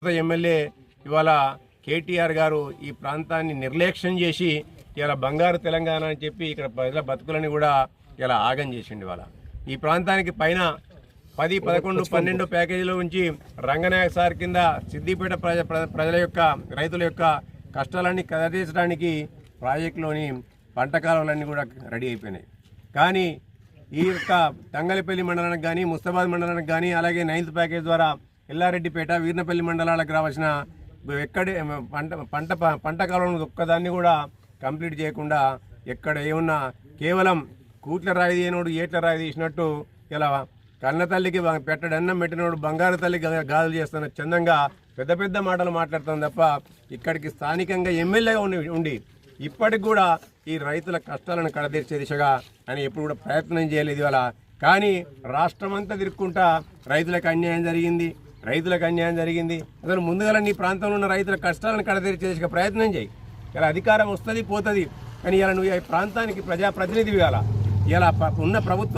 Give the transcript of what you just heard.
MLA ఇవాళ కేటీఆర్ గారు ఈ ప్రాంతాన్ని నిర్లక్ష్యం చేసి ఇలా బంగారు తెలంగాణ అని చెప్పి ఇక్కడ ప్రజల బతుకులని కూడా ఇలా ఆగం చేసిండు. ఇవాళ ఈ ప్రాంతానికి పైన 10, 11, 12 ప్యాకేజీలో ఉంచి రంగనాయక సార్ కింద సిద్దిపేట ప్రజల యొక్క రైతుల యొక్క కష్టాలన్నీ కదతీర్చడానికి ప్రాజెక్టులోని పంట కాలువలన్నీ కూడా రెడీ అయిపోయినాయి. కానీ ఈ యొక్క తంగలపల్లి మండలానికి కానీ ముస్తాబాద్ మండలానికి కానీ అలాగే 9th ప్యాకేజ్ ద్వారా ఎల్లారెడ్డిపేట వీర్నపల్లి మండలాలకు రావాల్సిన ఎక్కడే పంట కాలంలో ఒక్కదాన్ని కూడా కంప్లీట్ చేయకుండా ఎక్కడ ఏమన్నా కేవలం కూట్ల రాయి తీయనోడు ఏట్ల రాయి తీసినట్టు ఇలా కన్న తల్లికి పెట్టడన్నం పెట్టినోడు బంగారు తల్లి గాజులు చేస్తున్న చందంగా పెద్ద పెద్ద మాటలు మాట్లాడుతాం తప్ప ఇక్కడికి స్థానికంగా ఎమ్మెల్యేగా ఉండి ఇప్పటికి కూడా ఈ రైతుల కష్టాలను కడతీర్చే దిశగా అని ఎప్పుడు కూడా ప్రయత్నం చేయలేదు. ఇవాళ కానీ రాష్ట్రం అంతా తిరుక్కుంటా రైతులకు అన్యాయం జరిగింది అసలు ముందుగా నీ ప్రాంతంలో ఉన్న రైతుల కష్టాలను కడతీర్చే దిశగా ప్రయత్నం చేయి. ఇలా అధికారం వస్తుంది పోతుంది కానీ ఇలా నువ్వు ఈ ప్రాంతానికి ప్రజాప్రతినిధివి. ఇలా ఉన్న ప్రభుత్వం